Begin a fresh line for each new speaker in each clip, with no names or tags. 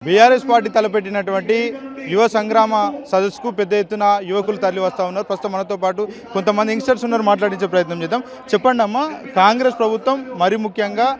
BRS party తలపెట్టినటువంటి యువ సంగ్రామ సదస్సుకు పెద్ద ఎత్తున యువకులు తరలి వస్తూ ఉన్నారు. ప్రస్తుతం మనతో పాటు కొంతమంది యంగ్స్టర్స్ ఉన్నారు, మాట్లాడించే ప్రయత్నం చేద్దాం. చెప్పండి అమ్మా, కాంగ్రెస్ ప్రభుత్వం మరి ముఖ్యంగా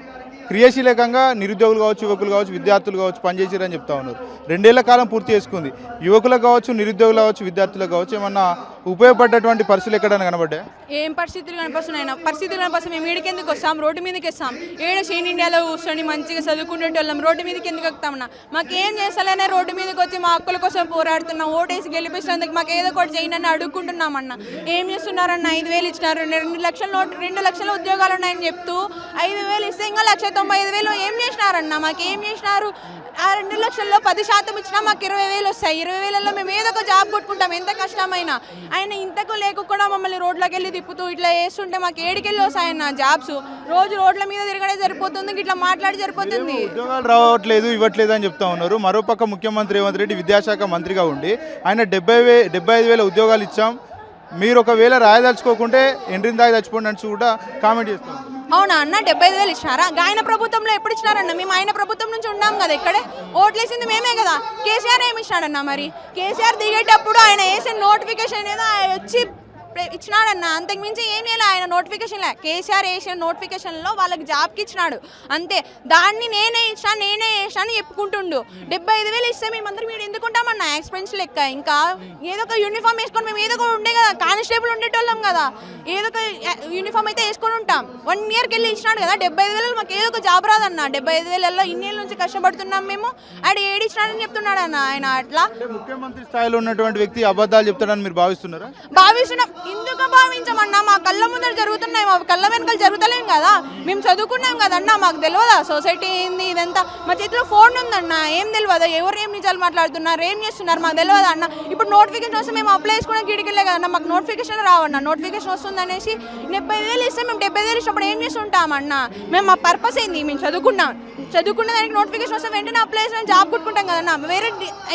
క్రియాశీలకంగా నిరుద్యోగులు కావచ్చు, యువకులు కావచ్చు, విద్యార్థులు కావచ్చు పనిచేసారని చెప్తా ఉన్నారు. 2 ఏళ్ల కాలం పూర్తి చేసుకుంది. యువకులకు కావచ్చు, నిరుద్యోగులు కావచ్చు, విద్యార్థులకు కావచ్చు ఏమన్నా ఉపయోగపడ్డటువంటి పరిస్థితులు ఎక్కడైనా కనబడ్డాయి?
ఏం పరిస్థితులు కనిపిస్తున్నాయి? పరిస్థితులు కనిపిస్తాం. మేము ఈడికి ఎందుకు వస్తాం? రోడ్డు మీదకి వస్తాం. ఏడ షేన్ ఇండియాలో కూర్చొని మంచిగా చదువుకునేటోళ్ళం రోడ్డు మీదకి ఎందుకు వస్తామన్నా? మాకేం చేస్తలేనే రోడ్డు మీదకి వచ్చి మా హక్కుల కోసం పోరాడుతున్నాం. ఓటేసి గెలిపిస్తున్నందుకు మాకు ఏదో ఒకటి చేయనని అడుక్కుంటున్నామన్నా. ఏం చేస్తున్నారన్న? 5,000 ఇచ్చినారు. 2 లక్షల ఉద్యోగాలు ఉన్నాయని చెప్తూ 5,000 ఇస్తే ఇంకా 1,95,000 ఏం చేసినారన్న? మాకేం చేసినారు? ఆ 2 లక్షల్లో 10% ఇచ్చినా మాకు 20,000 వస్తాయి. 20,000లో మేము ఏదో ఒక జాబ్ కొట్టుకుంటాం, ఎంత కష్టమైనా. ఆయన ఇంతకు లేకుండా మమ్మల్ని రోడ్లోకి వెళ్ళి తిప్పుతూ ఇట్లా వేస్తుంటే మాకు ఏడికెళ్ళి వస్తాయన్న జాబ్స్? రోజు రోడ్ల మీద తిరగడే సరిపోతుంది, ఇట్లా మాట్లాడి సరిపోతుంది.
ఉద్యోగాలు రావట్లేదు, ఇవ్వట్లేదు అని చెప్తా ఉన్నారు. మరోపక్క ముఖ్యమంత్రి రేవంత్ రెడ్డి విద్యాశాఖ మంత్రిగా ఉండి ఆయన 75,000 ఉద్యోగాలు ఇచ్చాం, మీరు ఒకవేళ రాయదలుచుకోకుంటే ఎండ్రిన దాకా చచ్చిపోండి అని కూడా కామెంట్ చేస్తాం.
అవునా అన్న? 75,000 ఇచ్చినారా? ఆయన ప్రభుత్వంలో ఎప్పుడు ఇచ్చినారన్న? మేము ఆయన ప్రభుత్వం నుంచి ఉన్నాం కదా, ఇక్కడే ఓట్లేసింది మేమే కదా. కేసీఆర్ ఏమి ఇచ్చినాడన్న? మరి కేసీఆర్ దిగేటప్పుడు ఆయన వేసిన నోటిఫికేషన్ ఏదో వచ్చి ఇచ్చినాడన్న, అంతకుమించి ఏం చేయాలి ఆయన నోటిఫికేషన్లే. కేసీఆర్ వేసిన నోటిఫికేషన్లో వాళ్ళకి జాబ్కి ఇచ్చినాడు అంతే. దాన్ని నేనే వేసినా అని చెప్పుకుంటుండు. 75,000 ఇస్తే మేమందరం మీరు ఎందుకుంటామన్నా ఎక్స్పెన్స్ లెక్క? ఇంకా ఏదో ఒక యూనిఫామ్ వేసుకొని మేము ఏదో ఒక ఉండే కదా, కానిస్టేబుల్ ఉండేటోళ్ళం కదా, ఏదో ఒక యూనిఫామ్ అయితే వేసుకొని ఉంటాం. 1 ఇయర్కి వెళ్ళి ఇచ్చినాడు కదా 75,000. మాకు ఏదో ఒక జాబ్ రాదన్న. 75,000లో ఇన్నేళ్ళ నుంచి కష్టపడుతున్నాం మేము. ఆడు ఏడిచ్చినాడని చెప్తున్నాడు అన్న ఆయన. అట్లా
ముఖ్యమంత్రి స్థాయిలో ఉన్నటువంటి వ్యక్తి అబద్ధాలు చెప్తాడని మీరు భావిస్తున్నారా?
భావిస్తున్నాం. ఎందుకు భావించమన్నా? మా కళ్ళ ముందర జరుగుతున్నాయి, మా కళ్ళ వెనకాల జరుగుతలేం కదా. మేము చదువుకున్నాం కదన్నా, మాకు తెలియదా సొసైటీ ఏంది ఇదంతా? మా చేతిలో ఫోన్ ఉందన్న, ఏం తెలియదా? ఎవరు ఏం నిజాలు మాట్లాడుతున్నారు, ఏం చేస్తున్నారు మాకు తెలియదా అన్న? ఇప్పుడు నోటిఫికేషన్ వస్తే మేము అప్లై చేసుకునే గిడికెళ్ళే కదన్నా, మాకు నోటిఫికేషన్ రావన్నా. నోటిఫికేషన్ వస్తుంది అనేసి 70,000 ఇస్తే మేము 70,000 ఇచ్చినప్పుడు ఏం చేస్తుంటామన్నా? మేము మా పర్పస్ ఏంది? మేము చదువుకున్న దానికి నోటిఫికేషన్ వస్తే వెంటనే అప్లై చేసి జాబ్ కొట్టుకుంటాం కదన్నా. వేరే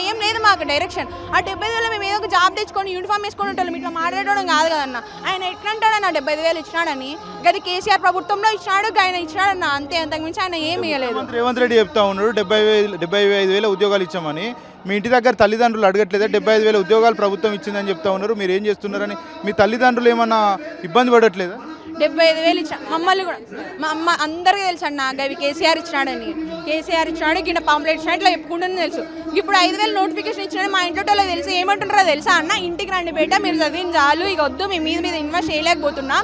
ఏం లేదు మాకు డైరెక్షన్. ఆ 70,000 మేము ఏదో ఒక జాబ్ తెచ్చుకొని యూనిఫామ్ వేసుకొని ఉంటాం, ఇట్లా మాట్లాడడం కాదు కదన్నా. ఆయన ఎట్లా అంటాడన్న 75,000 ఇచ్చినాడని? గది కేసీఆర్ ప్రభుత్వంలో ఇచ్చినాడు, ఆయన ఇచ్చినాడన్న, అంతే. అంతకుమించి ఆయన ఏం ఇవ్వలేదు.
రేవంత్ రెడ్డి చెప్తా ఉన్నాడు 75,000 ఉద్యోగాలు ఇచ్చామని. మీ ఇంటి దగ్గర తల్లిదండ్రులు అడగట్లేదా? 75,000 ఉద్యోగాలు ప్రభుత్వం ఇచ్చిందని చెప్తా ఉన్నారు, మీరు ఏం చేస్తున్నారని మీ తల్లిదండ్రులు ఏమన్నా ఇబ్బంది పడట్లేదా?
75,000 ఇచ్చా. మమ్మల్ని కూడా మా అమ్మ అందరికీ తెలుసు అన్న, అవి కేసీఆర్ ఇచ్చినాడని. కేసీఆర్ ఇచ్చినాడు, గిన్న పాంప్లెట్ ఇచ్చినా ఇట్లా చెప్పుకుంటుందని తెలుసు. ఇప్పుడు 5,000 నోటిఫికేషన్ ఇచ్చినాడు మా ఇంట్లో వాళ్ళకి తెలుసు. ఏమంటుంటారో తెలుసా అన్న? ఇంటికి రండి బేట, మీరు చదివిన చాలు, ఇక వద్దు, మీ మీద ఇన్వెస్ట్ చేయలేకపోతున్నాం.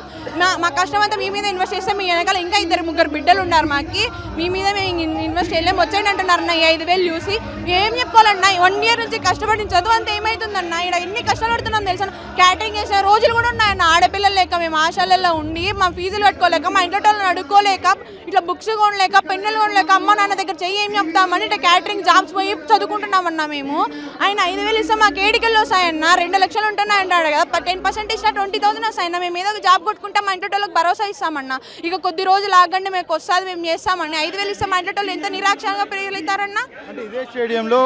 మా కష్టం అంతా మీ మీద ఇన్వెస్ట్ చేస్తే మీ వెనకాల ఇంకా 2-3 బిడ్డలు ఉన్నారు మాకు, మీ మీద మేము ఇన్వెస్ట్ చేయలేము, వచ్చేయండి అంటున్నారన్న. ఈ 5,000 చూసి ఏం చెప్పుకోవాలన్నా? 1 ఇయర్ నుంచి కష్టపడి చదువు అంతా ఏమవుతుందన్న? ఇక్కడ ఎన్ని కష్టపడుతున్నాం తెలుసా? క్యాటరింగ్ చేసిన రోజులు కూడా ఉన్నాయన్న. ఆడపిల్లలు లేక మేము ఆశాలలో ఉండి మా ఫీజులు కట్టుకోలేక, మా ఇంట్లో వాళ్ళని అడుక్కోలేక, ఇట్లా బుక్స్ కొనలేక, పెన్నులు కొనలేక, అమ్మ నాన్న దగ్గర చెయ్యి ఏం చెప్తామని ఇట్లా క్యాటరింగ్ జాబ్స్ పోయి చదువుకుంటున్నామన్నా మేము. ఆయన 5,000 ఇస్తే మాకు ఏడికెళ్ళి వస్తాయన్న? 2 లక్షలు ఉంటున్నాయి అంటాడు కదా, 10% ఇచ్చినా 20,000 వస్తాయన్న. మేము ఏదో జాబ్ కొట్టుకుంటాం, మా ఇంట్లో వాళ్ళకి భరోసా ఇస్తామన్నా. ఇక కొద్ది రోజులు ఆగండి, మేము వస్తుంది, మేము చేస్తామని. 5,000 ఇస్తే మా ఇంట్లో వాళ్ళు ఎంత నిరాక్షంగా పెరుగుతారన్నా?
అంటే ఇదే స్టేడియంలో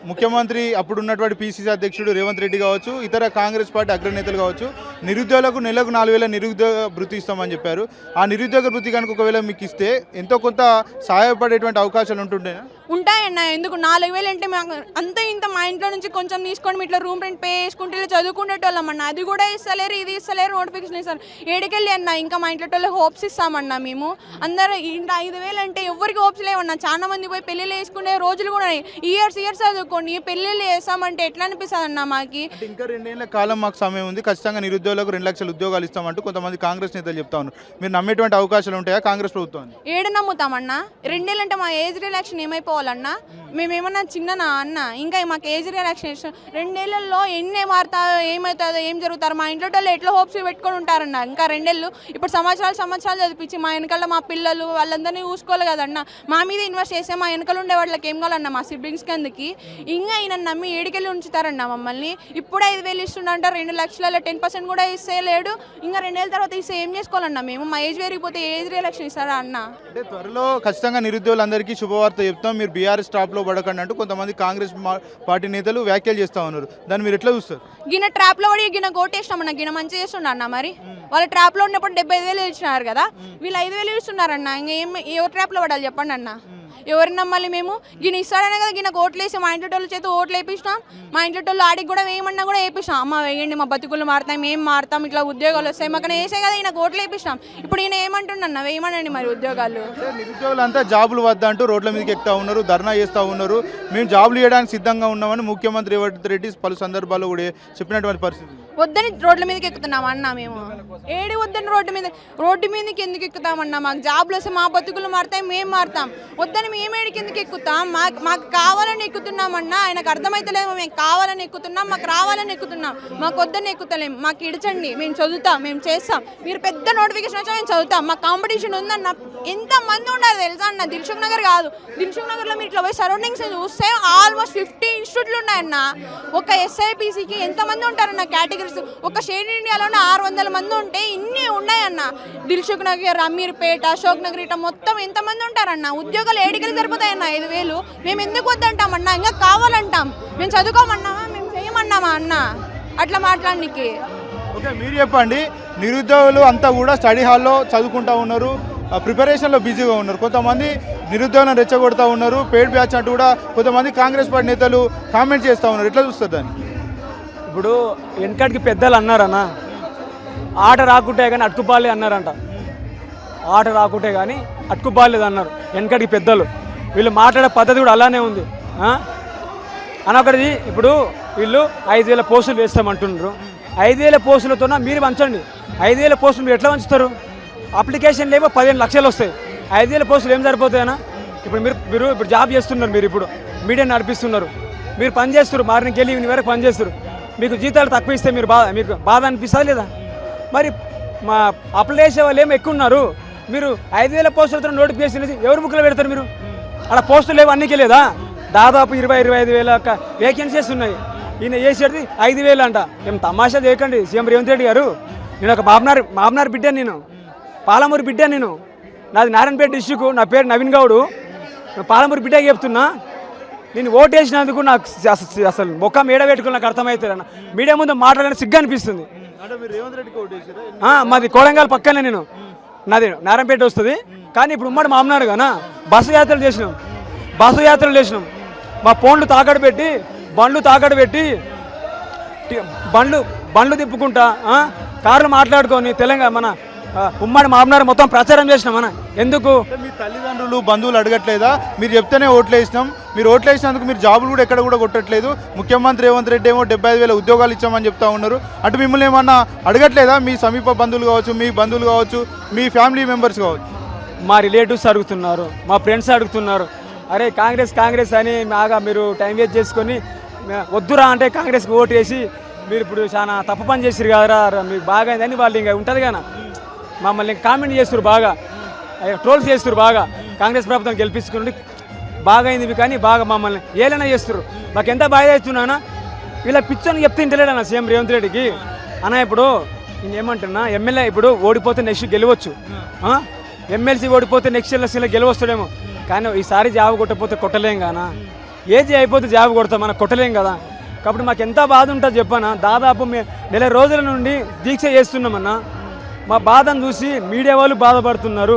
ముఖ్యమంత్రి అప్పుడు ఉన్నటువంటి పిసిసి అధ్యక్షుడు రేవంత్ రెడ్డి కావచ్చు, ఇతర కాంగ్రెస్ పార్టీ అగ్రనేతలు కావచ్చు, నిరుద్యోగులకు నెలకు 4,000 నిరుద్యోగ భృతి ఇస్తామని చెప్పారు. ఆ నిరుద్యోగ భృతి కనుక ఒకవేళ మీకు ఇస్తే ఎంతో కొంత సహాయపడేటువంటి అవకాశాలు ఉంటుండేనా?
ఉంటాయన్న. ఎందుకు 4,000 అంటే మాకు అంత ఇంత మా ఇంట్లో నుంచి కొంచెం తీసుకొని ఇట్లా రూమ్ రెంట్ పే చేసుకుంటే ఇలా చదువుకునేటోళ్ళం అన్న. అది కూడా ఇస్తలేరు, ఇది ఇస్తలేరు, నోటిఫికేషన్ ఇస్తారు. ఏడికెళ్ళి అన్న ఇంకా మా ఇంట్లో వాళ్ళకి హోప్స్ ఇస్తామన్నా మేము. అందరూ ఇంత 5,000 అంటే ఎవరికి హోప్స్ లేవన్నా. చాలా మంది పోయి పెళ్ళిళ్ళు వేసుకునే రోజులు కూడా ఇయర్స్ చదువుకొని పెళ్ళిళ్ళు వేస్తామంటే ఎట్లా అనిపిస్తుంది అన్న మాకు?
ఇంకా 2 ఏళ్ల కాలం మాకు సమయం ఉంది, ఖచ్చితంగా నిరుద్యోగులకు 2 లక్షల ఉద్యోగాలు ఇస్తామంటూ కొంతమంది కాంగ్రెస్ నేతలు చెప్తా ఉన్నారు. మీరు నమ్మేటువంటి అవకాశాలు ఉంటాయా కాంగ్రెస్ ప్రభుత్వాన్ని?
ఏడు నమ్ముతామన్నా? 2 ఏళ్ళు అంటే మా ఏజ్ రిలాక్షన్ ఏమైపోవాలన్నా? మేమేమన్నా చిన్ననా అన్న? ఇంకా మాకు ఏజ్ రిలాక్షన్ 2 ఏళ్లలో ఎన్ని మారుతాయో, ఏమవుతుందో, ఏం జరుగుతారో మా ఇంట్లో వాళ్ళు ఎట్లా హోప్స్ పెట్టుకొని ఉంటారన్న. ఇంకా 2 ఏళ్ళు ఇప్పుడు సంవత్సరాలు చదివించి మా వెనకాల మా పిల్లలు వాళ్ళందరినీ చూసుకోవాలి కదన్న. మా మీద ఇన్వెస్ట్ చేస్తే మా వెనకాల ఉండే వాళ్ళకి ఏం కావాలన్నా? మా సిబ్లింగ్స్ కిందకి ఇంకా ఈయన నమ్మి ఏడికెళ్ళి ఉంచుతారన్న మమ్మల్ని. ఇప్పుడు 5,000 ఇస్తుండంట, 2 లక్షలలో 10% కూడా ఇస్తే లేడు. ఇంకా 2 ఏళ్ళ తర్వాత ఇస్తే ఏం చేసుకోవాలన్నా మేము? మా ఏజ్ పెరిగిపోతే ఏజ్ రిలాక్షన్ ఇస్తారా అన్న?
అంటే త్వరలో ఖచ్చితంగా నిరుద్యోగులందరికీ శుభవార్త చెప్తాం, మీరు బీఆర్ఎస్ టాప్లో పడకండి అంటూ కొంతమంది కాంగ్రెస్ పార్టీ నేతలు వ్యాఖ్యలు చేస్తూ ఉన్నారు. దాన్ని మీరు ఎట్లా చూస్తారు?
గిన ట్రాప్లో పడి గిన కోటేసినామన్న, గిన మంచిగా చేస్తుండ అన్న. మరి వాళ్ళ ట్రాప్లో ఉన్నప్పుడు 75,000 ఇచ్చినారు కదా, వీళ్ళు 5,000 ఇస్తున్నారన్న. ఇంకా ఎవరు ట్రాప్లో పడాలి చెప్పండి అన్న? ఎవరిని నమ్మాలి మేము? ఈయన ఇస్తాడనే కదా ఈయనకు ఓట్లు వేసి మా ఇంట్లో వాళ్ళ చేత ఓట్లు వేయించినాం. మా ఇంట్లో వాళ్ళు ఆడికి కూడా వేయమన్నా కూడా వేయించినాం. అమ్మ వేయండి, మా బతుకులు మారుతాయి, మేము మారుతాం, ఇట్లా ఉద్యోగాలు వస్తాయి మాకు వేసే కదా ఈయనకు ఓట్లు వేయించినాం. ఇప్పుడు ఈయన ఏమంటున్నా వేయమనండి మరి ఉద్యోగాలు.
నిరుద్యోగులంతా జాబులు వద్దంటూ రోడ్ల మీదకి ఎక్కుతా ఉన్నారు, ధర్నా చేస్తూ ఉన్నారు. మేము జాబులు ఇవ్వడానికి సిద్ధంగా ఉన్నామని ముఖ్యమంత్రి రేవంత్ రెడ్డి పలు సందర్భాల్లో కూడా చెప్పినటువంటి పరిస్థితి.
వద్దని రోడ్ల మీదకి ఎక్కుతున్నాం అన్నా మేము. ఏడి వద్దని రోడ్డు మీదకి ఎందుకు ఎక్కుతామన్నా? మాకు జాబ్లు వస్తే మా బతుకులు మారుతాయి, మేము మారుతాం. వద్దని మేము ఏడికి ఎందుకు ఎక్కుతాం? మాకు కావాలని ఎక్కుతున్నామన్నా. ఆయనకు అర్థమైతలేదు. మేము కావాలని ఎక్కుతున్నాం, మాకు రావాలని ఎక్కుతున్నాం. మాకు వద్దని ఎక్కుతలేం. మాకు ఇడచండి, మేము చదువుతాం, మేము చేస్తాం. మీరు పెద్ద నోటిఫికేషన్ వచ్చా మేము చదువుతాం. మాకు కాంపిటీషన్ ఉందన్న. ఎంతమంది ఉన్నారు తెలుసా అన్న? దిల్సుఖ్ నగర్ కాదు, దిల్సుఖ్ నగర్లో మీరు ఇట్లా పోయి సరౌండింగ్స్ చూస్తే ఆల్మోస్ట్ 50 ఇన్స్టిట్యూట్లు ఉన్నాయన్న. ఒక ఎస్ఐపిసికి ఎంతమంది ఉంటారన్న కేటగిరీస్? ఒక షేడ్ ఇండియాలోనే 600 మంది ఉంటే ఇన్ని ఉన్నాయన్న. దిల్సుఖ్ నగర్, అమీర్పేట, అశోక్ నగర్ ఇట్లా మొత్తం ఎంతమంది ఉంటారన్న? ఉద్యోగాలు ఏడికలు సరిపోతాయన్న 5,000. మేము ఎందుకు వద్దంటామన్నా? ఇంకా కావాలంటాం. మేము చదువుకోమన్నామా? మేము చేయమన్నామా అన్న? అట్లా మాట్లాడడానికి.
ఓకే, మీరు చెప్పండి. నిరుద్యోగులు అంతా కూడా స్టడీ హాల్లో చదువుకుంటా ఉన్నారు, ప్రిపరేషన్లో బిజీగా ఉన్నారు. కొంతమంది నిరుద్యోగులను రెచ్చగొడతా ఉన్నారు, పేడ్ బ్యాచ్ అంటూ కూడా కొంతమంది కాంగ్రెస్ పార్టీ నేతలు కామెంట్ చేస్తూ ఉన్నారు. ఎట్లా చూస్తారు దాన్ని?
ఇప్పుడు వెనకటికి పెద్దలు అన్నారన్న, ఆట రాకుంటే కానీ అట్టుకుపాలే అన్నారంట. ఆట రాకుంటే కానీ అట్టుకుపాలేదు అన్నారు వెనకటికి పెద్దలు. వీళ్ళు మాట్లాడే పద్ధతి కూడా అలానే ఉంది అనొకటి. ఇప్పుడు వీళ్ళు 5,000 పోస్టులు వేస్తామంటున్నారు. 5,000 పోస్టులతో మీరు పంచండి. 5,000 పోస్టులు మీరు ఎట్లా పంచుతారు? అప్లికేషన్లు ఏమో 15 లక్షలు వస్తాయి. 5,000 పోస్టులు ఏం సరిపోతాయన్నా? ఇప్పుడు మీరు ఇప్పుడు జాబ్ చేస్తున్నారు, మీరు ఇప్పుడు మీడియా నడిపిస్తున్నారు, మీరు పని చేస్తారు, మార్నింగ్కి వెళ్ళి ఈవినింగ్ వరకు పని చేస్తారు. మీకు జీతాలు తక్కువ ఇస్తే మీకు బాధ అనిపిస్తుంది లేదా? మరి మా అప్లై చేసే వాళ్ళు ఏమో ఎక్కువ ఉన్నారు. మీరు 5,000 పోస్టులతో నోటిఫికేషన్ వేసి ఎవరు ముక్కలు పెడతారు? మీరు అలా పోస్టులు లేవు, అన్నికి లేదా? దాదాపు 20-25,000 వేకెన్సీస్ ఉన్నాయి. ఈయన చేసేది 5,000 అంట. ఏం తమాషా చేయకండి సీఎం రేవంత్ రెడ్డి గారు. నేను ఒక మామనార్ బిడ్డ, నేను పాలమూరు బిడ్డ, నాది నారాయణపేట డిస్ట్రిక్ట్, నా పేరు నవీన్ గౌడు. పాలమూరు బిడ్డ చెప్తున్నా. నేను ఓటేసినందుకు నాకు అసలు ముఖం ఏడ పెట్టుకుని నాకు అర్థమవుతుంది అన్న. మీడియా ముందు మాట్లాడడానికి సిగ్గు అనిపిస్తుంది. మాది కోడంగల్ పక్కనే, నాది నారాయణపేట వస్తుంది. కానీ ఇప్పుడు ఉమ్మడి మామనారు గానా బస్సు యాత్రలు చేసినాం. మా ఫోన్లు తాకట్టు పెట్టి, బండ్లు తిప్పుకుంటా, కార్లు మాట్లాడుకొని తెలంగాణ మన ఉమ్మడి మామనారు మొత్తం ప్రచారం చేసినామన్నా. ఎందుకు?
మీ తల్లిదండ్రులు, బంధువులు అడగట్లేదా? మీరు చెప్తేనే ఓట్లు వేసినాం. మీరు ఓట్లు వేసినందుకు మీరు జాబులు కూడా ఎక్కడ కూడా కొట్టట్లేదు. ముఖ్యమంత్రి రేవంత్ రెడ్డి ఏమో 75,000 ఉద్యోగాలు ఇచ్చామని చెప్తా ఉన్నారు. అంటే మిమ్మల్ని ఏమన్నా అడగట్లేదా? మీ సమీప బంధువులు కావచ్చు, మీ బంధువులు కావచ్చు, మీ ఫ్యామిలీ మెంబర్స్ కావచ్చు.
మా రిలేటివ్స్ అడుగుతున్నారు, మా ఫ్రెండ్స్ అడుగుతున్నారు. అరే కాంగ్రెస్ అని బాగా మీరు టైం వేస్ట్ చేసుకొని వద్దురా అంటే కాంగ్రెస్కి ఓటు వేసి మీరు ఇప్పుడు చాలా తప్పు పని చేసిరు కదరా, మీకు బాగా అయిందని వాళ్ళు ఇంకా ఉంటుంది కానీ మమ్మల్ని కామెంట్ చేస్తారు, బాగా ట్రోల్స్ చేస్తారు, బాగా కాంగ్రెస్ ప్రభుత్వం గెలిపించుకుని బాగా అయింది కానీ బాగా మమ్మల్ని ఏలైనా చేస్తారు. మాకు ఎంత బాగా చేస్తున్నానా? వీళ్ళ పిచ్చని చెప్తే ఇంటలేడన్నా సీఎం రేవంత్ రెడ్డికి. అన్న ఇప్పుడు నేను ఏమంటున్నా, ఎమ్మెల్యే ఇప్పుడు ఓడిపోతే నెక్స్ట్ గెలవచ్చు, ఎమ్మెల్సీ ఓడిపోతే నెక్స్ట్ ఎలక్షన్లో గెలవస్తాడేమో. కానీ ఈసారి జాబ్ కొట్టకపోతే కొట్టలేం కానా? ఏజీ అయిపోతే జాబ్ కొడతాం, మనం కొట్టలేం కదా. కాబట్టి మాకు ఎంత బాధ ఉంటుంది చెప్పనా? దాదాపు మేము 4 రోజుల నుండి దీక్ష చేస్తున్నామన్నా. మా బాధను చూసి మీడియా వాళ్ళు బాధపడుతున్నారు,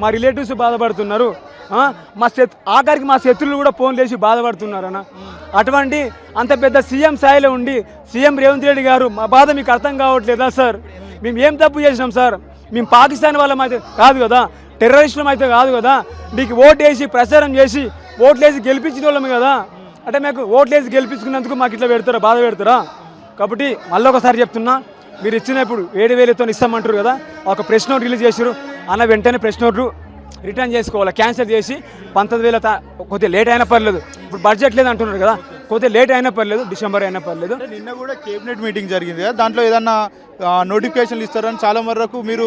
మా రిలేటివ్స్ బాధపడుతున్నారు, ఆఖరికి మా శత్రువులు కూడా ఫోన్ చేసి బాధపడుతున్నారు అన్న. అటువంటి అంత పెద్ద సీఎం స్థాయిలో ఉండి సీఎం రేవంత్ రెడ్డి గారు మా బాధ మీకు అర్థం కావట్లేదా సార్? మేము ఏం తప్పు చేసినాం సార్? మేము పాకిస్తాన్ వాళ్ళం అయితే కాదు కదా, టెర్రరిస్టులం అయితే కాదు కదా. మీకు ఓటేసి ప్రచారం చేసి ఓట్లేసి గెలిపించిన వాళ్ళమే కదా. అంటే మాకు ఓట్లేసి గెలిపించుకున్నందుకు మాకు ఇట్లా పెడతారా, బాధ పెడతారా? కాబట్టి మళ్ళీ ఒకసారి చెప్తున్నా, మీరు ఇచ్చినప్పుడు 7,000తో ఇస్తామంటారు కదా. ఒక ప్రెస్ నోట్ రిలీజ్ చేసారు అన్న, వెంటనే ప్రెస్ నోట్లు రిటర్న్ చేసుకోవాలి, క్యాన్సిల్ చేసి 19,000 కొద్దిగా లేట్ అయినా పర్లేదు. ఇప్పుడు బడ్జెట్ లేదు అంటున్నారు కదా, కొద్దిగా లేట్ అయినా పర్లేదు, డిసెంబర్ అయినా పర్లేదు.
నిన్న కూడా కేబినెట్ మీటింగ్ జరిగింది కదా, దాంట్లో ఏదన్నా నోటిఫికేషన్లు ఇస్తారని చాలా వరకు మీరు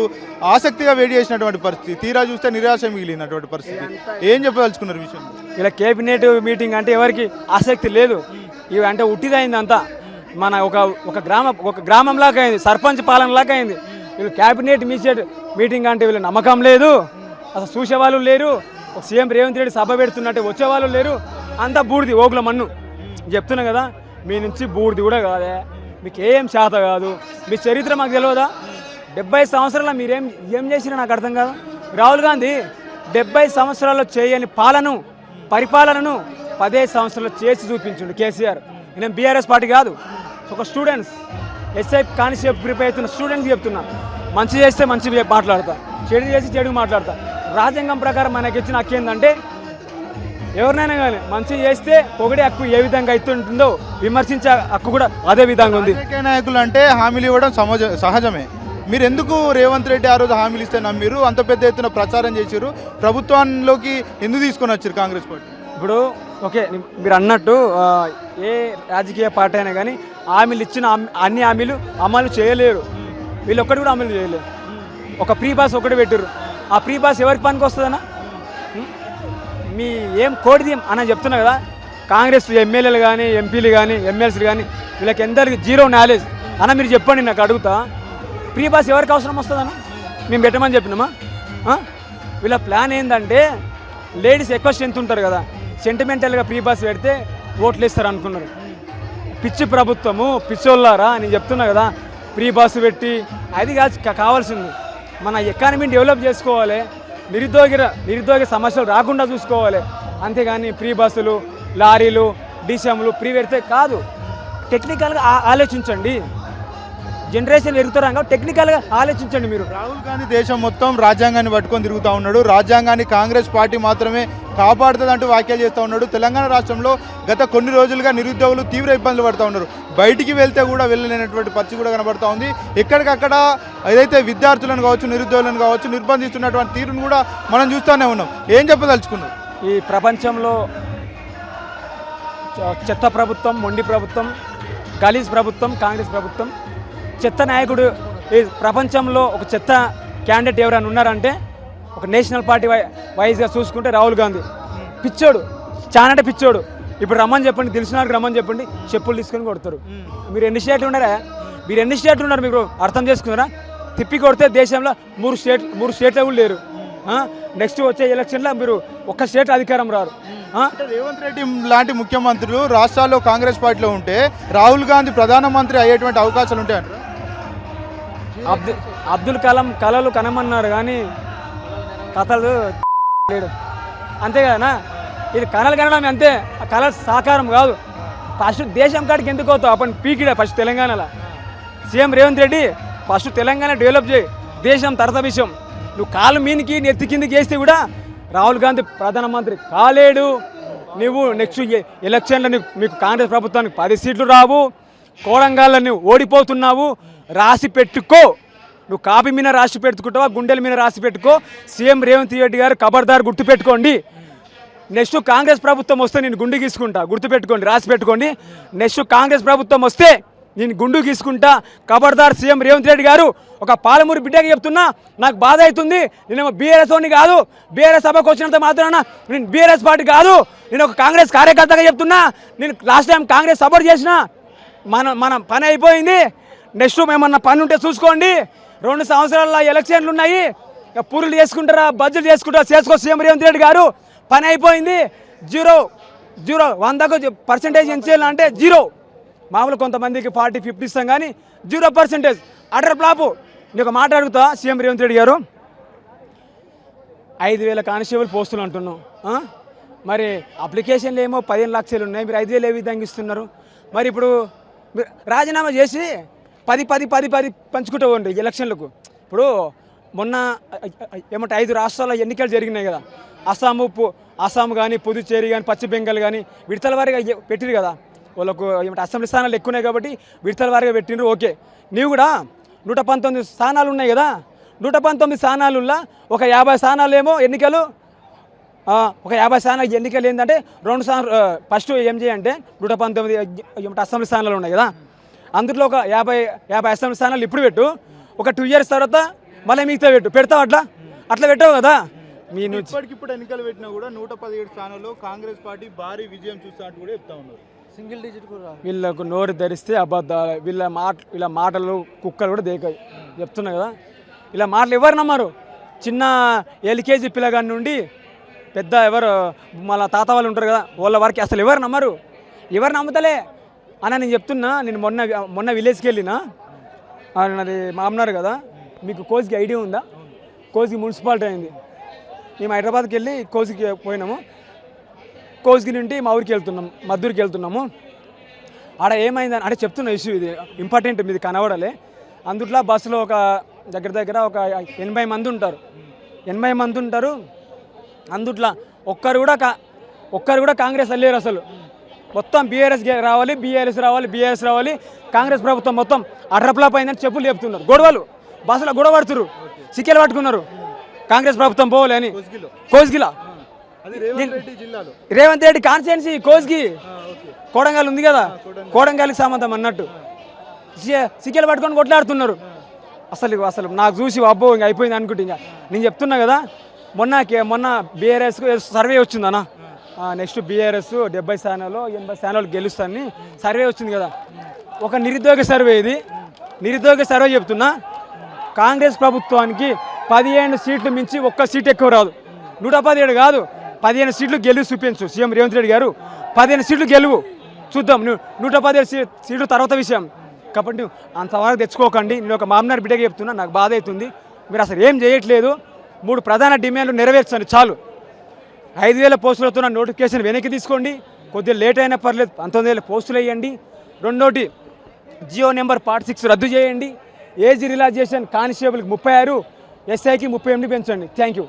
ఆసక్తిగా వెయిట్ చేసినటువంటి పరిస్థితి, తీరా చూస్తే నిరాశ మిగిలినటువంటి పరిస్థితి. ఏం చెప్పదలుచుకున్నారు విషయం?
ఇలా కేబినెట్ మీటింగ్ అంటే ఎవరికి ఆసక్తి లేదు. ఇవి అంటే ఉట్టిదైంది అంతా. మన ఒక గ్రామంలాగా అయింది, సర్పంచ్ పాలనలాగా అయింది. వీళ్ళు క్యాబినెట్ మీటింగ్ అంటే వీళ్ళు నమ్మకం లేదు, అసలు చూసేవాళ్ళు లేరు. సీఎం రేవంత్ రెడ్డి సభ పెడుతున్నట్టే వచ్చేవాళ్ళు లేరు. అంతా బూడిది, ఓగుల మన్ను. చెప్తున్నా కదా, మీ నుంచి బూడిది కూడా కాదే, మీకు ఏం శాత కాదు. మీ చరిత్ర మాకు తెలియదా? 70 సంవత్సరాల మీరేం చేసినా నాకు అర్థం కాదు. రాహుల్ గాంధీ 70 సంవత్సరాల్లో చేయని పరిపాలనను 15 సంవత్సరాలు చేసి చూపించుండు కేసీఆర్. నేను బీఆర్ఎస్ పార్టీ కాదు, ఒక స్టూడెంట్స్ ఎస్ఐ కానిస్టేబుల్ ప్రిపేర్ అవుతున్న స్టూడెంట్స్ చెప్తున్నా, మంచి చేస్తే మంచి మాట్లాడతా, చెడు చేసి చెడు మాట్లాడతా. రాజ్యాంగం ప్రకారం మనకి ఇచ్చిన హక్కు ఏంటంటే ఎవరినైనా కానీ మంచి చేస్తే పొగిడే హక్కు ఏ విధంగా అవుతుంటుందో విమర్శించే హక్కు కూడా అదే విధంగా ఉంది.
రాజకీయ నాయకులు అంటే హామీలు ఇవ్వడం సహజమే. మీరు ఎందుకు రేవంత్ రెడ్డి ఆ రోజు హామీలు ఇస్తే నమ్మిరు, అంత పెద్ద ఎత్తున ప్రచారం చేశారు, ప్రభుత్వంలోకి ఎందుకు తీసుకొని వచ్చారు కాంగ్రెస్ పార్టీ?
ఇప్పుడు ఓకే, మీరు అన్నట్టు ఏ రాజకీయ పార్టీ అయినా కానీ హామీలు ఇచ్చిన అన్ని హామీలు అమలు చేయలేరు. వీళ్ళు ఒక్కటి కూడా అమలు చేయలేరు. ఒక ఫ్రీ బాస్ ఒకటి పెట్టారు. ఆ ఫ్రీ బాస్ ఎవరికి పనికి వస్తుందన్నా? మీ ఏం కోడిది అని చెప్తున్నా కదా. కాంగ్రెస్ ఎమ్మెల్యేలు కానీ ఎంపీలు కానీ ఎమ్మెల్సీలు కానీ వీళ్ళకి ఎందరికి జీరో నాలెడ్జ్ అన్న. మీరు చెప్పండి, నాకు అడుగుతా, ఫ్రీ బాస్ ఎవరికి అవసరం వస్తుందన్న? మేము పెట్టమని చెప్పినామా? వీళ్ళ ప్లాన్ ఏంటంటే లేడీస్ ఎక్కువ స్ట్రెంత్ ఉంటారు కదా, సెంటిమెంటల్గా ఫ్రీ బాస్ పెడితే ఓట్లు వేస్తారు అనుకున్నారు. పిచ్చి ప్రభుత్వము, పిచ్చోళ్ళారా నేను చెప్తున్నా కదా. ఫ్రీ బాస్ పెట్టి అది కావాల్సింది మన ఎకానమీని డెవలప్ చేసుకోవాలి, నిరుద్యోగ సమస్యలు రాకుండా చూసుకోవాలి. అంతేగాని ఫ్రీ బస్సులు, లారీలు, డీసీఎంలు ఫ్రీ పెడితే కాదు. టెక్నికల్గా ఆలోచించండి. జనరేషన్ ఎరుగుతారా, టెక్నికల్గా ఆలోచించండి. మీరు
రాహుల్ గాంధీ దేశం మొత్తం రాజ్యాంగాన్ని పట్టుకొని తిరుగుతూ ఉన్నాడు. రాజ్యాంగాన్ని కాంగ్రెస్ పార్టీ మాత్రమే కాపాడుతుందంటూ వ్యాఖ్యలు చేస్తూ ఉన్నాడు. తెలంగాణ రాష్ట్రంలో గత కొన్ని రోజులుగా నిరుద్యోగులు తీవ్ర ఇబ్బందులు పడుతూ ఉన్నారు. బయటికి వెళ్తే కూడా వెళ్ళలేనటువంటి పరిస్థితి కూడా కనబడుతూ ఉంది. ఎక్కడికక్కడ ఏదైతే విద్యార్థులను కావచ్చు, నిరుద్యోగులను కావచ్చు నిర్బంధిస్తున్నటువంటి తీరును కూడా మనం చూస్తూనే ఉన్నాం. ఏం చెప్పదలుచుకున్నాం?
ఈ ప్రపంచంలో చెత్త ప్రభుత్వం, మొండి ప్రభుత్వం, గలీజ్ ప్రభుత్వం కాంగ్రెస్ ప్రభుత్వం. చెత్త నాయకుడు ఈ ప్రపంచంలో ఒక చెత్త క్యాండిడేట్ ఎవరైనా ఉన్నారంటే ఒక నేషనల్ పార్టీ వైజ్గా చూసుకుంటే రాహుల్ గాంధీ. పిచ్చోడు, చానంటే పిచ్చోడు. ఇప్పుడు రమ్మని చెప్పండి, తెలిసిన వాళ్ళకి రమ్మని చెప్పండి, చెప్పులు తీసుకొని కొడతారు. మీరు ఎన్ని స్టేట్లు ఉన్నారా? మీరు అర్థం చేసుకున్నారా? తిప్పి కొడితే దేశంలో మూడు స్టేట్లు కూడా లేరు. నెక్స్ట్ వచ్చే ఎలక్షన్లో మీరు ఒక్క స్టేట్ అధికారం రారు.
రేవంత్ రెడ్డి లాంటి ముఖ్యమంత్రులు రాష్ట్రాల్లో కాంగ్రెస్ పార్టీలో ఉంటే రాహుల్ గాంధీ ప్రధానమంత్రి అయ్యేటువంటి అవకాశాలు ఉంటాయంటారు?
అబ్దుల్ కలాం కళలు కనమన్నారు కానీ కథలు లేడు, అంతే కదనా. ఇది కళలు కనడం అంతే, ఆ కళ సాకారం కాదు. ఫస్ట్ దేశం కాడికి ఎందుకు అవుతావు? అప్పుడు పీకిడా ఫస్ట్ తెలంగాణలో CM Revanth Reddy first Telangana develop చేయి, దేశం తర్వాత విషయం. నువ్వు కాలు మీనికి నెత్తి కిందకి వేస్తే కూడా రాహుల్ గాంధీ ప్రధానమంత్రి కాలేడు. నువ్వు నెక్స్ట్ ఎలక్షన్లో మీకు కాంగ్రెస్ ప్రభుత్వానికి 10 సీట్లు రావు. కోడంగాల్లో నువ్వు ఓడిపోతున్నావు. రాసి పెట్టుకో. నువ్వు కాపీ మీద రాసి పెట్టుకుంటావా, గుండెల మీద రాసి పెట్టుకో. సీఎం రేవంత్ రెడ్డి గారు ఖబర్దార్ గుర్తుపెట్టుకోండి. నెక్స్ట్ కాంగ్రెస్ ప్రభుత్వం వస్తే నేను గుండు గీసుకుంటా, గుర్తుపెట్టుకోండి, రాసి పెట్టుకోండి. నెక్స్ట్ కాంగ్రెస్ ప్రభుత్వం వస్తే నేను గుండు గీసుకుంటా. ఖబర్దార్ సీఎం రేవంత్ రెడ్డి గారు. ఒక పాలమూరు బిడ్డకి చెప్తున్నా, నాకు బాధ అవుతుంది. నేనేమో బీఆర్ఎస్ వాడిని కాదు, బీఆర్ఎస్ సభకు వచ్చినంత మాత్రాన నేను బీఆర్ఎస్ పార్టీ కాదు, నేను ఒక కాంగ్రెస్ కార్యకర్తగా చెప్తున్నా. నేను లాస్ట్ టైం కాంగ్రెస్ సపోర్ట్ చేసిన, మన పని అయిపోయింది. నెక్స్ట్ మేమన్నా పని ఉంటే చూసుకోండి. 2 సంవత్సరాల ఎలక్షన్లు ఉన్నాయి, పూర్లు చేసుకుంటారా, బడ్జెట్ చేసుకుంటారా, చేసుకో సీఎం రేవంత్ రెడ్డి గారు. పని అయిపోయింది. 0 100% ఏం చేయాలంటే 0. మామూలు కొంతమందికి 40-50 ఇస్తాం కానీ 0% అటర్ ఫ్లాపు. నేను ఒక మాట అడుగుతా సీఎం రేవంత్ రెడ్డి గారు, 5,000 కానిస్టేబుల్ పోస్టులు అంటున్నాం. మరి అప్లికేషన్లు ఏమో 15 లక్షలు ఉన్నాయి, మీరు 5,000 ఏ విధంగా ఇస్తున్నారు? మరి ఇప్పుడు మీరు రాజీనామా చేసి 10 పంచుకుంటూ ఉండి ఎలక్షన్లకు. ఇప్పుడు మొన్న ఏమంటే 5 రాష్ట్రాల ఎన్నికలు జరిగినాయి కదా, అస్సాం కానీ, పుదుచ్చేరి కానీ, పశ్చిమ బెంగాల్ కానీ విడతల వారీగా పెట్టిరు కదా. వాళ్ళకు ఏమంటే అసెంబ్లీ స్థానాలు ఎక్కువ ఉన్నాయి కాబట్టి విడతల వారీగా పెట్టిండ్రు. ఓకే, నీవు కూడా 119 స్థానాలు ఉన్నాయి కదా, 119 స్థానాలలో ఒక 50 స్థానాలు ఏమో ఎన్నికలు, ఒక 50 స్థానాలు ఎన్నికలు ఏంటంటే 2 ఫస్ట్ ఏం చేయంటే 119 ఏమంటే అసెంబ్లీ స్థానాలు ఉన్నాయి కదా, అందులో ఒక 50 అసెంబ్లీ స్థానాలు ఇప్పుడు పెట్టు. ఒక 2 ఇయర్స్ తర్వాత మళ్ళీ మిగతా పెడతావు. అట్లా పెట్టావు కదా.
ఇప్పటికిప్పుడు ఎన్నికలు పెట్టినా కూడా 117 స్థానాల్లో కాంగ్రెస్ పార్టీ భారీ విజయం చూస్తా అంటూ కూడా చెప్తా ఉన్నారు. సింగిల్ డిజిట్ కూడా.
వీళ్ళకు నోరు ధరిస్తే అబద్ధాలు. వీళ్ళ మాటలు కుక్కలు కూడా దేకాయి, చెప్తున్నా కదా. ఇలా మాటలు ఎవరు నమ్మరు? చిన్న ఎల్కేజీ పిల్లగాడి నుండి పెద్ద ఎవరు మళ్ళీ తాత వాళ్ళు ఉంటారు కదా, వాళ్ళ వారికి అసలు ఎవరు నమ్మరు, ఎవరు నమ్ముతలే అన్న. నేను చెప్తున్నా, నేను మొన్న విలేజ్కి వెళ్ళినా, అది మామన్నారు కదా. మీకు కోసికి ఐడియా ఉందా? కోసికి మున్సిపాలిటీ అయింది. మేము హైదరాబాద్కి వెళ్ళి కోసికి పోయినాము. కోసికి నుండి మా ఊరికి వెళ్తున్నాం, మద్దూరికి వెళ్తున్నాము. ఆడ ఏమైందని అంటే చెప్తున్న ఇష్యూ ఇది ఇంపార్టెంట్, మీది కనబడలే. అందుట్లో బస్సులో ఒక దగ్గర ఒక 80 మంది ఉంటారు. 80 మంది ఉంటారు. అందుట్లో ఒక్కరు కూడా కాంగ్రెస్ వెళ్ళారు. అసలు మొత్తం బీఆర్ఎస్ రావాలి, బీఆర్ఎస్ రావాలి. కాంగ్రెస్ ప్రభుత్వం మొత్తం అడ్రప్లాప్ అయిందని చెప్పులు చెప్తున్నారు. గొడవలు బస్సులో గొడవ పడుతున్నారు, సిక్కెలు పట్టుకున్నారు. కాంగ్రెస్ ప్రభుత్వం పోవాలి అని. కోస్గిలా రేవంత్ రెడ్డి కాన్స్టిట్యున్సీ కోస్గి కోడంగల్ ఉంది కదా, కోడంగల్కి సంబంధం అన్నట్టు సిక్కెలు పట్టుకొని కొట్లాడుతున్నారు. అసలు నాకు చూసి అబ్బో ఇంకా అయిపోయింది అనుకుంటే. ఇంకా నేను చెప్తున్నా కదా, మొన్న బీఆర్ఎస్ సర్వే వచ్చిందన్న. నెక్స్ట్ బీఆర్ఎస్ 70 స్థానాలు 80 స్థానాలు గెలుస్తానని సర్వే వచ్చింది కదా. ఒక నిరుద్యోగ సర్వే ఇది. నిరుద్యోగ సర్వే చెప్తున్నా, కాంగ్రెస్ ప్రభుత్వానికి 15 సీట్లు మించి ఒక్క సీట్ ఎక్కువ రాదు. 117 కాదు, 15 సీట్లు గెలువు చూపించు సీఎం రేవంత్ రెడ్డి గారు. 15 సీట్లు గెలువు చూద్దాం. 117 సీట్లు తర్వాత విషయం. కాబట్టి అంతవరకు తెచ్చుకోకండి. నేను ఒక మామనార్ బిడ్డగా చెప్తున్నా, నాకు బాధ అవుతుంది. మీరు అసలు ఏం చేయట్లేదు. 3 ప్రధాన డిమాండ్లు నెరవేర్చండి చాలు. 5,000 పోస్టులతో నా నోటిఫికేషన్ వెనక్కి తీసుకోండి. కొద్దిగా లేట్ అయినా పర్లేదు, 19,000 పోస్టులు వేయండి. రెండోటి, జియో నెంబర్ పార్ట్ 6 రద్దు చేయండి. ఏజ్ రిలాక్సేషన్ కానిస్టేబుల్కి 36, ఎస్ఐకి 38 పెంచండి. Thank you.